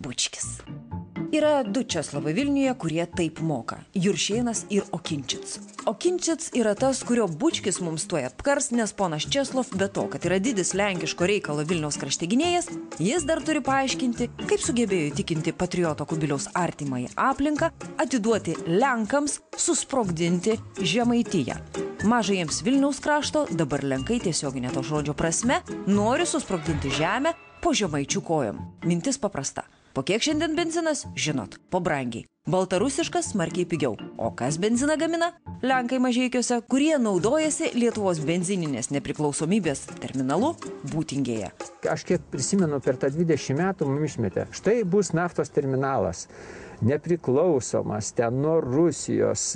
bučkis. Yra du Česlovai Vilniuje, kurie taip moka – Juršėnas ir Okinčits. Okinčits yra tas, kurio bučkis mums tuoj apkars, nes ponas Česlov, be to, kad yra didis lenkiško reikalo Vilniaus krašte gynėjas, jis dar turi paaiškinti, kaip sugebėjo įtikinti patrioto Kubiliaus artimąją aplinką, atiduoti Lenkams, susprogdinti Žemaitiją. Mažajiems Vilniaus krašto, dabar Lenkai tiesioginė to žodžio prasme, nori susprogdinti žemę po žemaičių kojom. Mintis paprasta. Po kiek šiandien benzinas? Žinot, po brangiai. Baltarusiškas smarkiai pigiau. O kas benziną gamina? Lenkai Mažeikiuose, kurie naudojasi Lietuvos benzininės nepriklausomybės terminalu Būtingėje. Aš kiek prisimenu, per tą 20 metų mums išmetė. Štai bus naftos terminalas. Nepriklausomas, ten nuo Rusijos,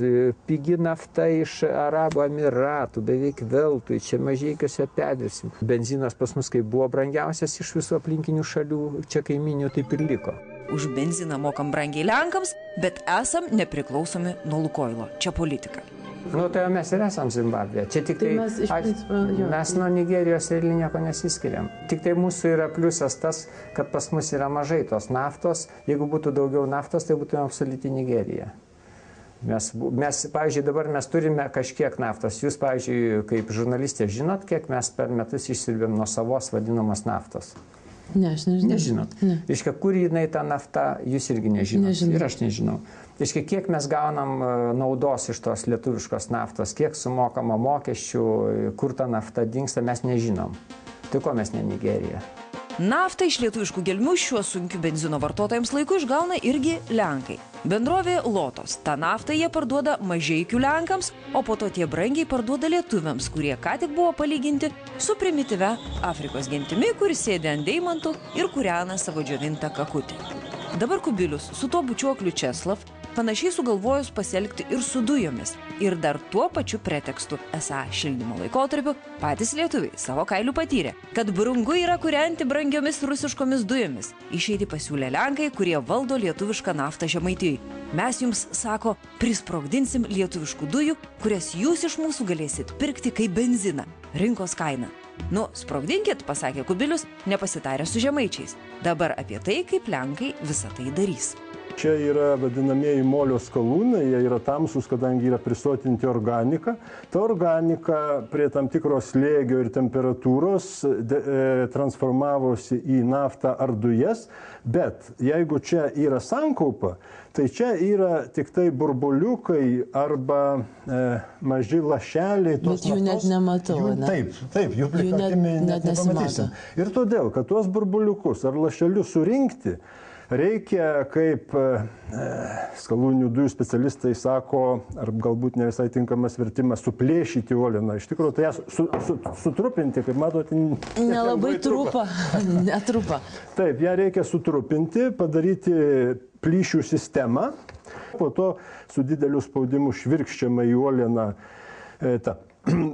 pigi nafta iš Arabų Emiratų, beveik veltui, čia Mažeikiuose perdirsim. Benzinas pas mus, kai buvo brangiausias iš visų aplinkinių šalių, čia kaiminių taip ir liko. Už benziną mokam brangiai Lenkams, bet esam nepriklausomi nuo Lukoilo. Čia politika. Nu, tai mes ir esam Zimbabvė. Čia tik tai mes nuo Nigerijos ir nieko nesiskiriam. Tik tai mūsų yra pliusas tas, kad pas mus yra mažai tos naftos. Jeigu būtų daugiau naftos, tai būtume absoliuti Nigerija. Mes, pavyzdžiui, dabar mes turime kažkiek naftos. Jūs, pavyzdžiui, kaip žurnalistė, žinot, kiek mes per metus išsirbėm nuo savos vadinamos naftos? Ne, aš nežinau. Nežinot. Iškia, kur jinai ta nafta, jūs irgi nežinot. Nežinau. Ir aš nežinau. Iškia, kiek mes gaunam naudos iš tos lietuviškos naftos, kiek sumokama mokesčių, kur ta nafta dingsta, mes nežinom. Tai ko mes ne Nigerija? Naftą iš lietuviškų gelmių šiuo sunkiu benzino vartotojams laiku išgauna irgi Lenkai. Bendrovė Lotos. Ta naftą jie parduoda Mažeikių Lenkams, o po to tie brangiai parduoda lietuviams, kurie ką tik buvo palyginti su primityvia Afrikos gentimi, kuris sėdi ant deimantų ir kūrena savo džiovintą kakutį. Dabar Kubilius su tuo bučiuokliu Česlov panašiai sugalvojus pasielgti ir su dujomis. Ir dar tuo pačiu pretekstu, esą šildymo laikotarpiu, patys lietuviai savo kailių patyrė, kad brangu yra kūrenti brangiomis rusiškomis dujomis. Išeiti pasiūlė Lenkai, kurie valdo lietuvišką naftą Žemaitijai. Mes jums, sako, prisprogdinsim lietuviškų dujų, kurias jūs iš mūsų galėsit pirkti kaip benziną. Rinkos kaina. Nu, sprogdinkit, pasakė Kubilius, nepasitarę su žemaičiais. Dabar apie tai, kaip Lenkai visą tai darys. Čia yra vadinamieji molio skalūnai, jie yra tamsus, kadangi yra prisotinti organiką. Ta organika prie tam tikros slėgio ir temperatūros transformavosi į naftą ar dujas, bet jeigu čia yra sankaupa, tai čia yra tik tai burbuliukai arba maži lašeliai. Bet jų net nematau, ne? Taip, jų plikakimi net nepamatysim. Ir todėl, kad tuos burbuliukus ar lašelius surinkti, reikia, kaip skalūninių dujų specialistai sako, ar galbūt ne visai tinkamas vertimas, suplėšyti uolieną. Iš tikrųjų, tai ją sutrupinti, kaip matote, nelabai trupa, netrupa. Taip, ją reikia sutrupinti, padaryti plyšių sistemą, po to su dideliu spaudimu švirkščiama į uolieną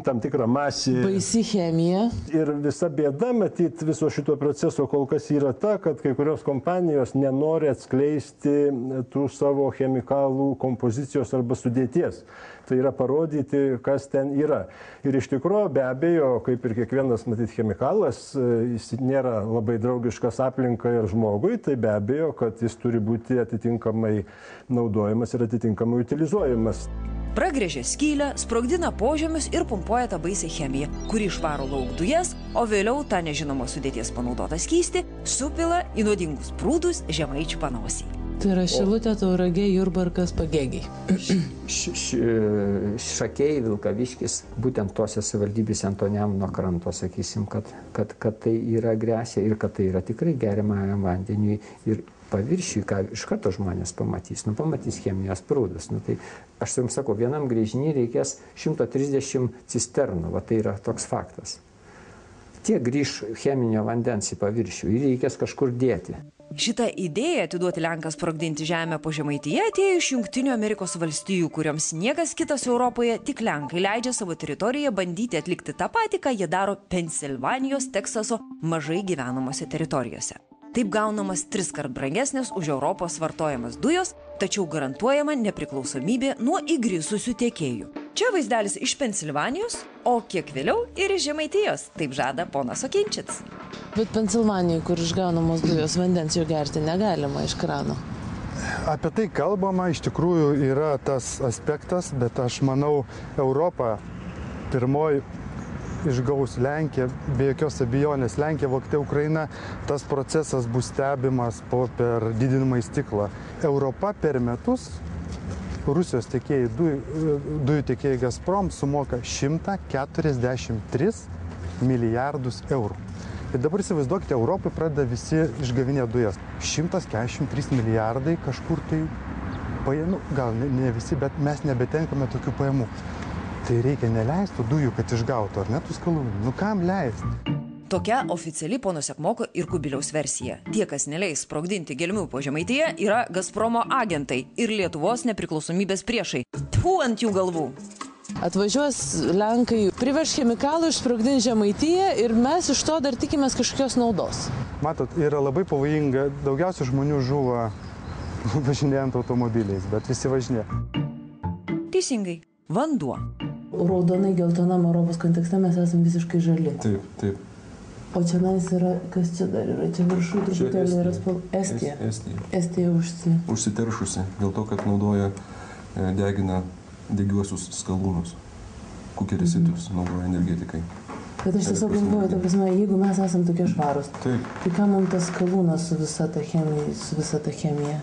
tam tikrą masį. Baisi chemija. Ir visa bėda, matyt, viso šito proceso kol kas yra ta, kad kai kurios kompanijos nenori atskleisti tų savo chemikalų kompozicijos arba sudėties. Tai yra parodyti, kas ten yra. Ir iš tikrųjų, be abejo, kaip ir kiekvienas, matyt, chemikalas, jis nėra labai draugiškas aplinkai ir žmogui, tai be abejo, kad jis turi būti atitinkamai naudojamas ir atitinkamai utilizuojamas. Pragrėžia skylę, sprogdina požemius ir pumpuoja tą baisią chemiją, kuri išvaro lauk dujas, o vėliau tą nežinomos sudėties panaudotą skystį supila į nuodingus prūdus žemaičių panosį. Tai yra Šilutė, Tauragė, Jurbarkas, Pagėgiai. Šakiai, Vilkaviškis, būtent tose savivaldybėse ant to Nemuno kranto, sakysim, kad tai yra agresija ir kad tai yra tikrai geriamajam vandeniui ir paviršiui, ką iš karto žmonės pamatys. Pamatys chemijos prūdus. Tai aš jums sakau, vienam gręžiny reikės 130 cisternų, tai yra toks faktas. Tiek grįž cheminio vandens į paviršių ir reikės kažkur dėti. Šitą idėją atiduoti Lenkas sprogdinti žemę po Žemaitiją atėjo iš Jungtinių Amerikos valstijų, kurioms niekas kitas Europoje, tik Lenkai leidžia savo teritoriją bandyti atlikti tą patį, ką jie daro Pensilvanijos, Teksaso mažai gyvenamose teritorijose. Taip gaunamas 3 kart brangesnės už Europos vartojamas dujos, tačiau garantuojama nepriklausomybė nuo įgrisusių tiekėjų. Čia vaizdelis iš Pensilvanijos, o kiek vėliau ir iš Žemaitijos, taip žada ponas Okinčits. Bet Pensilvanijai, kur išgaunamos dujos, vandens jau gerti negalima iš krano. Apie tai kalbama, iš tikrųjų yra tas aspektas, bet aš manau, Europa pirmoji išgaus Lenkiją, be jokios abejonės Lenkija, Vokietija, Ukraina, tas procesas bus stebimas per didinamą į stiklą. Europa per metus Rusijos tiekėjai, dujų tiekėjai Gazprom sumoka 143 milijardus eurų. Ir dabar įsivaizduokite, Europai pradeda visi išgavinėti dujas. 143 milijardai kažkur tai pajamų, gal ne visi, bet mes nebetenkame tokių pajamų. Tai reikia neleisti dujų, kad išgautų, ar ne tų skalūnų? Nu kam leisti? Tokia oficiali pono Sekmoko ir Kubiliaus versija. Tie, kas neleis sprogdinti gelmių po Žemaitiją, yra Gazpromo agentai ir Lietuvos nepriklausomybės priešai. Tfu ant jų galvų. Atvažiuos Lenkai, priveš chemikalų, išsprogdins Žemaitiją ir mes iš to dar tikimės kažkokios naudos. Matot, yra labai pavojinga, daugiausia žmonių žuvo važinėjant automobiliais, bet visi važinė. Teisingai. Vanduo. Raudonai geltonam Europos kontekste mes esame visiškai žali. Taip, taip. O čia yra, kas čia dar yra, čia viršų truputėlį yra Estija. Estija užsiteršusi, dėl to, kad naudoja, degina degiuosius skalūnus, kukerisitus naudoja energetikai. Bet aš tiesiog galvoju, ta prasme, jeigu mes esam tokie švarūs, tai ką mums tas skalūnas su visa ta chemija?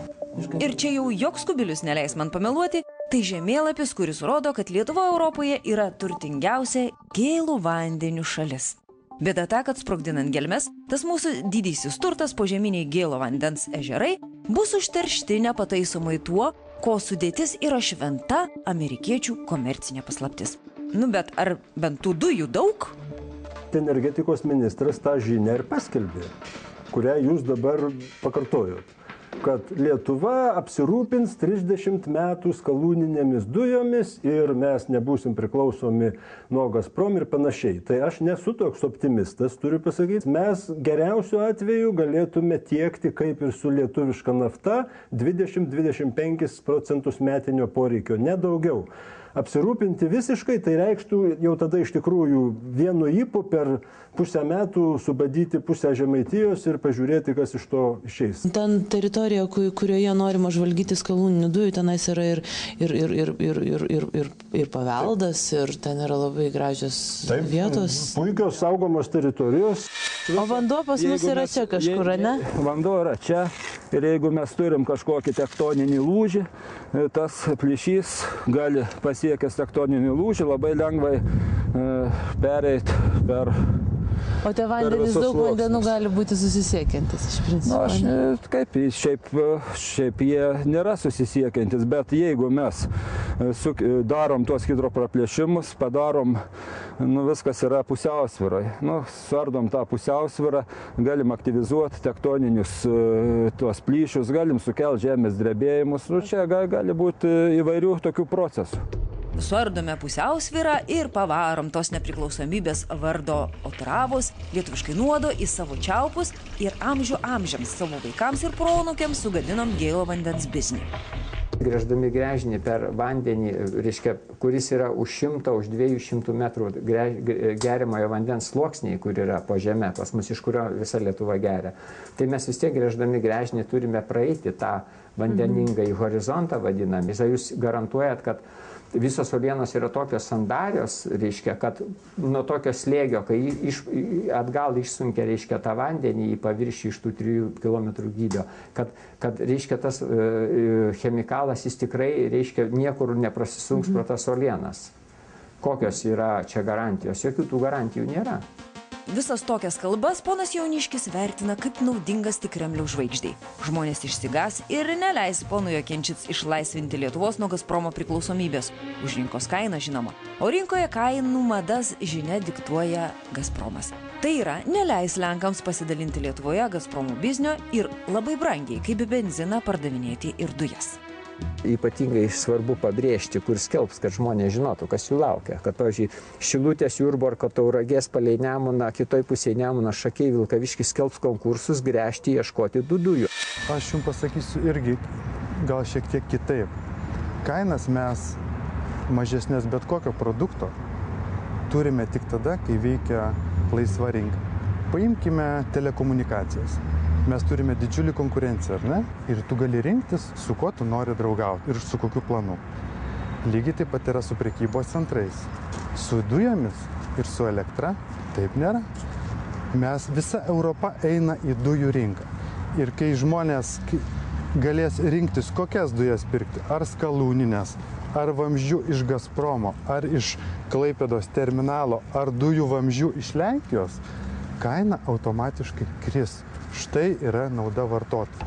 Ir čia jau joks Kubilius neleis man pameluoti, tai žemėlapis, kuris rodo, kad Lietuva Europoje yra turtingiausia gėlų vandenių šalis. Bėda ta, kad sprogdinant gelmes, tas mūsų didysis turtas požeminiai gėlo vandens ežerai bus užteršti nepataisomai tuo, ko sudėtis yra šventa amerikiečių komercinė paslaptis. Nu bet ar bent tų dujų daug? Energetikos ministras tą žinią ir paskelbė, kurią jūs dabar pakartojot, kad Lietuva apsirūpins 30 metų skalūninėmis dujomis ir mes nebūsim priklausomi nuo Gazprom ir panašiai. Tai aš nesu toks optimistas, turiu pasakyti. Mes geriausiu atveju galėtume tiekti, kaip ir su lietuviška nafta, 20-25% metinio poreikio, nedaugiau. Apsirūpinti visiškai, tai reikštų jau tada iš tikrųjų vienu ypu per pusę metų subadyti pusę Žemaitijos ir pažiūrėti, kas iš to išeis. Ten teritorija, kurioje norima žvalgyti skalūninių dujų, tenais yra ir paveldas, ir ten yra labai gražios vietos. Puikios saugomos teritorijos. O vanduo pas mus yra čia kažkur, ne? Vanduo yra čia ir jeigu mes turim kažkokį tektoninį lūžį, tas plyšys gali pasiekęs tektoninį lūžį labai lengvai pereiti per... O tie vandenys daug vandenų gali būti susisiekiantis iš principo. Šiaip jie nėra susisiekiantis, bet jeigu mes darom tuos hidropraplėšimus, padarom, viskas yra pusiausvyroje. Suardom tą pusiausvyrą, galim aktyvizuoti tektoninius tuos plyšius, galim sukelti žemės drebėjimus. Čia gali būti įvairių tokių procesų. Suardome pusiausvyrą ir pavarom tos nepriklausomybės vardo otravos, lietuviškai nuodo į savo čiaupus ir amžių amžiams savo vaikams ir proanūkiams sugadinom gėlo vandens biznį. Gręždami gręžinį per vandenį, reiškia, kuris yra už 100, už 200 metrų geriamojo vandens sluoksniai, kur yra po žeme, pas mus iš kurio visa Lietuva geria. Tai mes vis tiek gręždami gręžinį turime praeiti tą vandeningą į horizontą vadinamį. Jūs garantuojat, kad visos uolienos yra tokios sandarios, reiškia, kad nuo tokio slėgio, kai atgal išsunkia, reiškia, tą vandenį į paviršį iš tų 3 km gylio, kad reiškia, tas chemikalas jis tikrai, reiškia, niekur neprasisunks pro tas uolienas. Kokios yra čia garantijos? Jokių tų garantijų nėra. Visas tokias kalbas ponas Jauniškis vertina kaip naudingas tik Kremliaus žvaigždei. Žmonės išsigas ir neleis ponui Okenčits išlaisvinti Lietuvos nuo Gazpromo priklausomybės. Už rinkos kainą žinoma. O rinkoje kainų madas žinia diktuoja Gazpromas. Tai yra, neleis Lenkams pasidalinti Lietuvoje Gazpromo biznio ir labai brangiai, kaip benziną, pardavinėti ir dujas. Ypatingai svarbu pabrėžti, kur skelbs, kad žmonės žinotų, kas jų laukia. Kad, pavyzdžiui, Šilutės, Jurbarko, Tauragės, palei Nemuną, kitoj pusėje Nemuną, Šakiai, Vilkaviškis skelbs konkursus gręžti, ieškoti dujų. Aš jums pasakysiu irgi gal šiek tiek kitaip. Kainas mes mažesnės bet kokio produkto turime tik tada, kai veikia laisva rinka. Paimkime telekomunikacijas. Mes turime didžiulį konkurenciją, ar ne? Ir tu gali rinktis, su kuo tu nori draugauti ir su kokiu planu. Lygiai taip pat yra su prekybos centrais. Su dujomis ir su elektra taip nėra. Visa Europa eina į dujų rinką. Ir kai žmonės galės rinktis, kokias dujas pirkti, ar skalūninės, ar vamzdžių iš Gazpromo, ar iš Klaipėdos terminalo, ar dujų vamzdžių iš Lenkijos, kaina automatiškai kris. Štai yra nauda vartotojui.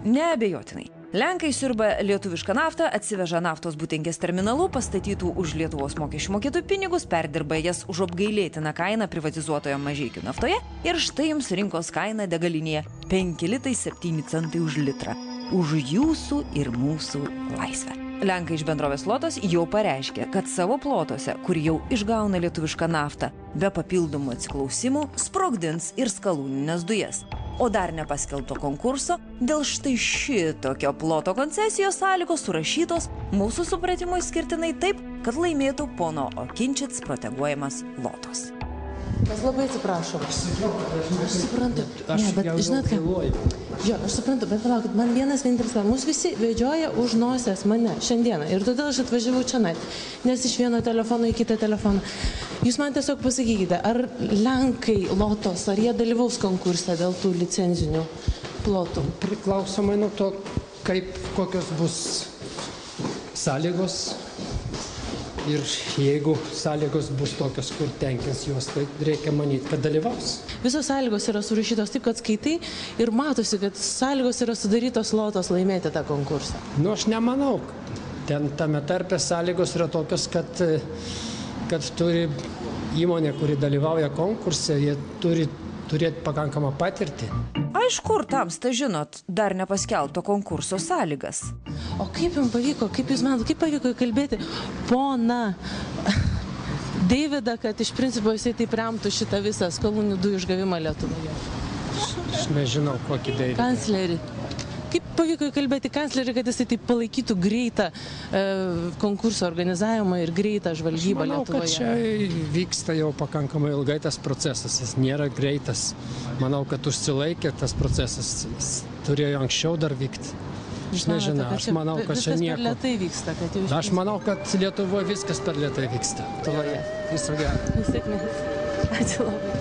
Neabejotinai. Lenkai siurba lietuvišką naftą, atsiveža naftos būtingės terminalų, pastatytų už Lietuvos mokesčių mokėtojų pinigus, perdirba jas už apgailėtiną kainą privatizuotoje Mažeikių naftoje ir štai jums rinkos kaina degalinėje 5 litai 7 centai už litrą. Už jūsų ir mūsų laisvę. Lenkai iš bendrovės Lotos jau pareiškė, kad savo plotuose, kur jau išgauna lietuvišką naftą, be papildomų atsiklausimų sprogdins ir skalūninės dujas. O dar nepaskelbto konkurso dėl štai šitokio ploto koncesijos sąlygos surašytos mūsų supratimu išskirtinai taip, kad laimėtų pono Okinčits proteguojamas Lotos. Mes labai atsiprašom. Aš suprantu. Ne, bet žinot ką? Jo, aš suprantu, bet palaukit, man vienas vienintelis klausimas. Mūsų visi vedžioja už nosies mane šiandieną. Ir todėl aš atvažiavau čia, nes iš vieno telefono į kitą telefoną. Jūs man tiesiog pasakykite, ar Lenkai Lotos, ar jie dalyvaus konkurse dėl tų licenzinių plotų? Priklausomai nuo to, kokios bus sąlygos. Ir jeigu sąlygos bus tokios, kur tenkins juos, tai reikia manyti, kad dalyvaus. Visos sąlygos yra surašytos taip, kad skaitai ir matosi, kad sąlygos yra sudarytos Lotos laimėti tą konkursą. Nu, aš nemanau. Tame tarpe sąlygos yra tokios, kad turi įmonė, kuri dalyvauja konkurse, jie turi turėti pakankamą patirtį. Aišku, ir tamsta žinot dar nepaskelbto konkurso sąlygas. O kaip jums pavyko, kaip jūs manote, kaip pavyko įkalbėti pona Deividą, kad iš principo jisai taip remtų šitą visą skalūnių dujų išgavimą Lietuvoje? Aš nežinau, kokį Deividą. Kanclerį. Kaip pavyko įkalbėti kanclerį, kad jisai taip palaikytų greitą konkurso organizavimą ir greitą žvalgybą Lietuvoje? Aš manau, kad čia vyksta jau pakankamai ilgai tas procesas, jis nėra greitas. Manau, kad užsilaikė tas procesas, jis turėjo anksčiau dar vykti. Aš nežinau, aš manau, kad čia nieko. Viskas per lėtai vyksta, kad jau... Aš manau, kad Lietuvoje viskas per lėtai vyksta. Viso gero. Sėkmės. Ačiū labai.